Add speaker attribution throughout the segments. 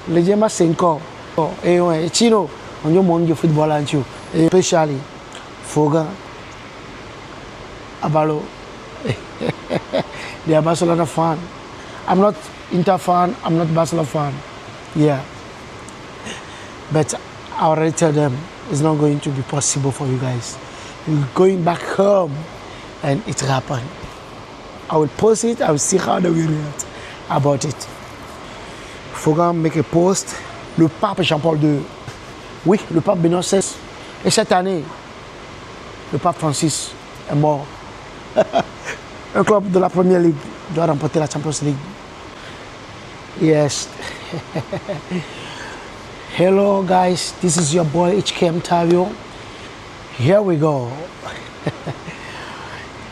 Speaker 1: Le Gemma 5 ans. Et Chino, on y monde du football en Chino. Et especially, Foga, Abalo. They are Barcelona fan. I'm not Inter fan, I'm not Barcelona fan. Yeah. But I already tell them it's not going to be possible for you guys. You're going back home and it happened. I will post it, I will see how they will react about it. Foga make a post. Le pape Jean-Paul II. Oui, le pape Benoît XVI. Et cette année, le pape Francis est mort. Un club de la Première Ligue doit remporter la Champions League. Yes. Hello guys, this is your boy HKM Tavio. Here we go.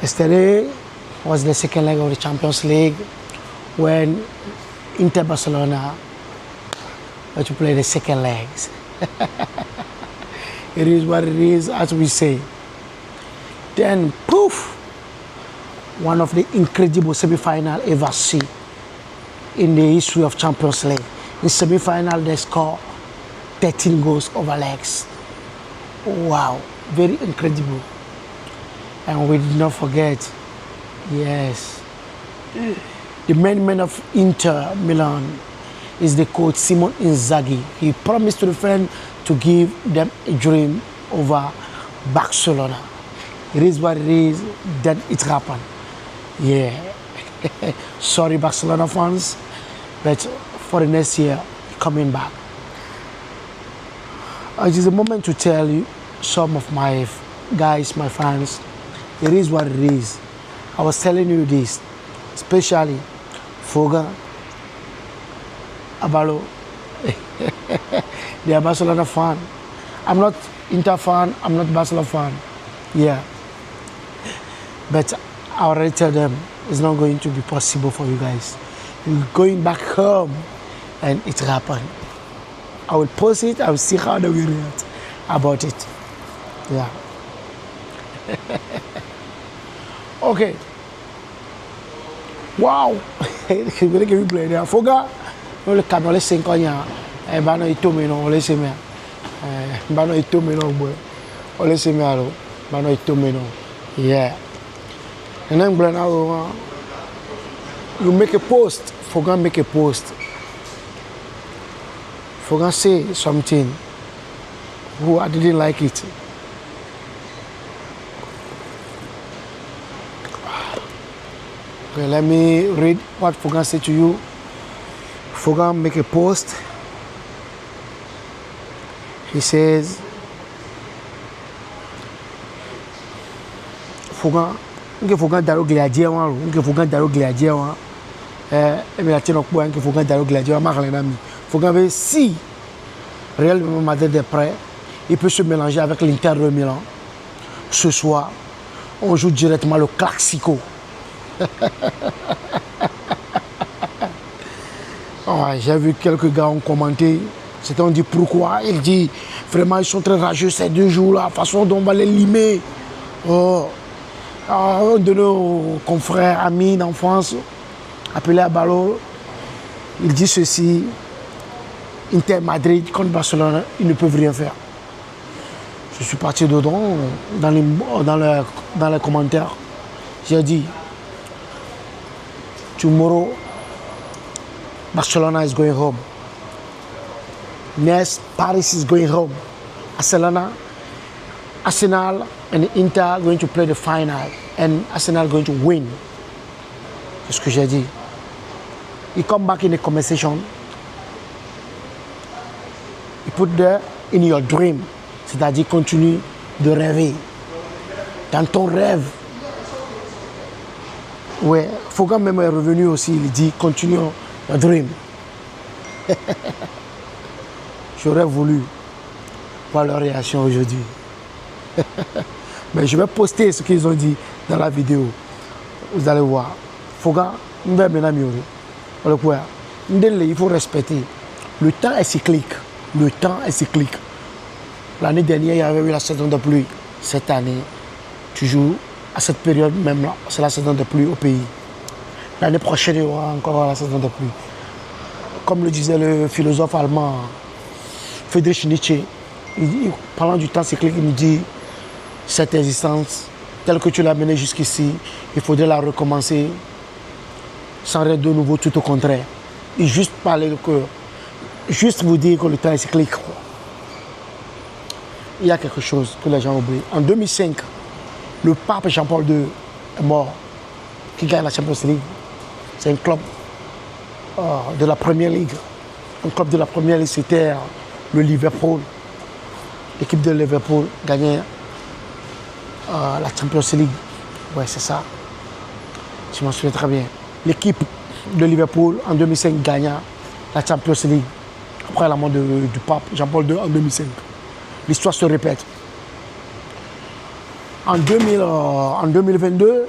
Speaker 1: Yesterday was the second leg of the Champions League when Inter Barcelona were to play the second legs. It is what it is, as we say. Then poof, one of the incredible semi-final ever seen in the history of Champions League. In semi-final, they score 13 goals over legs. Wow, very incredible. And we did not forget, yes, the main man of Inter Milan is the coach Simone Inzaghi. He promised to the friend to give them a dream over Barcelona. It is what it is, then it happened. Yeah. Sorry Barcelona fans, but for the next year, coming back. It is a moment to tell you, some of my guys, my fans, it is what it is. I was telling you this, especially Foga, Abalo. They are Barcelona fan. I'm not Inter fan, I'm not Barcelona fan. Yeah. But I already tell them it's not going to be possible for you guys. You're going back home and it happened. I will post it, I will see how they will react about it. Yeah. Okay. Wow. Really give me play there. Foga, le camion les 5 ans, bano itomi no le sema. Bano itomi no boy. Ole sema lo. Bano itomi no. Yeah. And then now you make a post. Foga make a post. Foga say something. Who I didn't like it. Okay, let me read what Foga said to you. Foga make a post. He says, Foga, nke Foga daro gladier wan, nke Foga daro gladier wan. Me la tino kwa nke Foga daro gladier wan marle na mi. Foga veut si Real Madrid est prêt, il peut se mélanger avec l'Inter de Milan. Ce soir, on joue directement le Classico. Oh, j'ai vu quelques gars ont commenté. C'était on dit pourquoi. Il dit vraiment ils sont très rageux ces 2 jours-là. La façon dont on va les limer. Oh. Un de nos confrères, amis d'enfance, appelé à Balo, il dit ceci. Inter Madrid contre Barcelone, ils ne peuvent rien faire. Je suis parti dedans, dans les commentaires. J'ai dit, tomorrow, Barcelona is going home. Next, Paris is going home. Arsenal and Inter are going to play the final. And Arsenal going to win. C'est ce que j'ai dit. You come back in the conversation. You put there in your dream. C'est-à-dire continue de rêver. Dans ton rêve. Ouais, Foga même est revenu aussi, il dit continue your dream. J'aurais voulu voir leur réaction aujourd'hui. Mais je vais poster ce qu'ils ont dit dans la vidéo. Vous allez voir. Foga, il faut respecter. Le temps est cyclique. Le temps est cyclique. L'année dernière, il y avait eu la saison de pluie. Cette année, toujours à cette période même là, c'est la saison de pluie au pays. L'année prochaine, il y aura encore la saison de pluie. comme le disait le philosophe allemand Friedrich Nietzsche, pendant du temps cyclique, il nous dit cette existence, telle que tu l'as menée jusqu'ici, il faudrait la recommencer sans rien de nouveau, tout au contraire. Et juste parler que, juste vous dire que le temps est cyclique. Il y a quelque chose que les gens oublient. En 2005, le pape Jean-Paul II est mort, qui gagne la Champions League. C'est un club de la Première Ligue. Un club de la Première Ligue, c'était le Liverpool. L'équipe de Liverpool gagnait la Champions League. Ouais, c'est ça. Je m'en souviens très bien. L'équipe de Liverpool en 2005 gagna la Champions League après la mort du pape Jean-Paul II en 2005. L'histoire se répète. En 2022,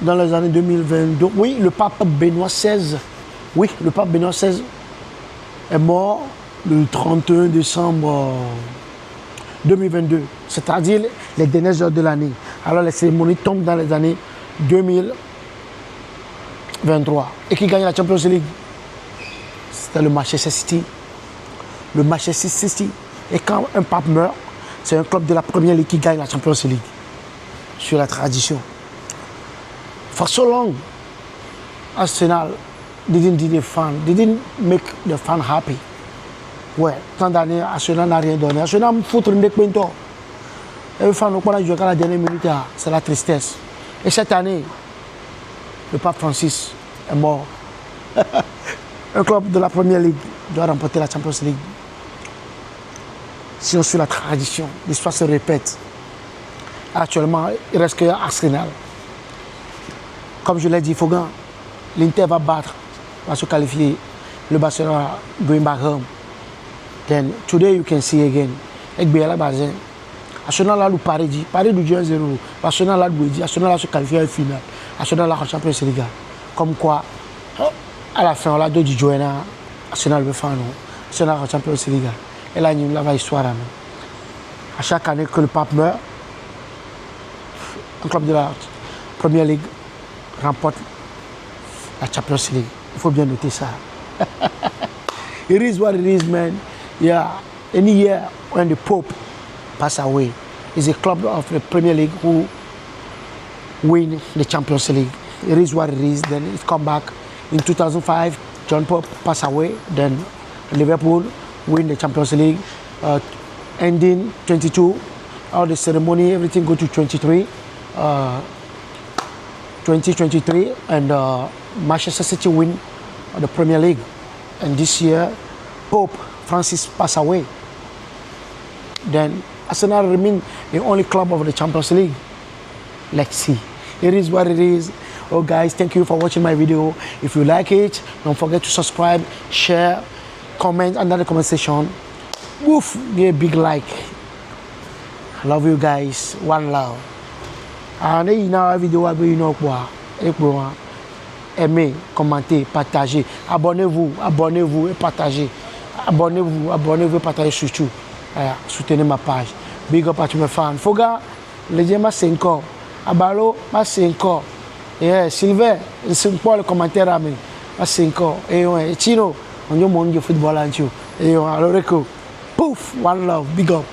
Speaker 1: dans les années 2022, oui, le pape Benoît XVI, est mort le 31 décembre 2022, c'est-à-dire les dernières heures de l'année. Alors les cérémonies tombent dans les années 2023. Et qui gagne la Champions League? C'était le Manchester City. Le Manchester City. Et quand un pape meurt, c'est un club de la Première Ligue qui gagne la Champions League. Sur la tradition. For so long, Arsenal didn't make the fans happy. Ouais, tant d'années, Arsenal n'a rien donné. Arsenal me fout une découverte. Et les fans n'ont pas joué à la dernière minute, c'est la tristesse. Et cette année, le pape Francis est mort. Un club de la Première Ligue doit remporter la Champions League. Sinon, sur la tradition, l'histoire se répète. Actuellement, il reste que Arsenal. Comme je l'ai dit, Fogan, l'Inter va se qualifier. Le Barcelone going back home. Then today you can see again. Avec Béala Bazin. Arsenal a le Paris du 1-0. Arsenal a le Arsenal a se qualifié à la finale. Arsenal a la Champions League. Comme quoi, à la fin, on a deux du Joena. Arsenal veut faire non. Arsenal a la Champions League. Et là, il y a une histoire. À chaque année que le pape meurt, un club de la Première Ligue remporte la Champions League. Il faut bien noter ça. It is what it is, man. Yeah. Any year when the Pope passed away, it's a club of the Premier League who win the Champions League. It is what it is. Then it come back in 2005. John Pope passed away. Then Liverpool win the Champions League. Ending 22. All the ceremony, everything go to 23. 2023 and Manchester City win the Premier League. And this year, Pope Francis passed away. Then Arsenal remain the only club of the Champions League. Let's see. It is what it is. Oh guys, thank you for watching my video. If you like it, don't forget to subscribe, share, comment under the comment section. Woof, give a big like. I love you guys. One love. And you know la vidéo you know quoi. Aimez, commentez, partagez. Abonnez-vous et partagez. Abonnez-vous et partagez surtout. Soutenez ma page. Big up à tous mes fans. Foga, les gens m'a 5 ans. Abalo, m'a 5 ans. Et Sylvain, c'est pas le commentaire à moi. M'a 5 ans. Et Chino, on y a mon football en tout. Et alors, pouf, one love, big up.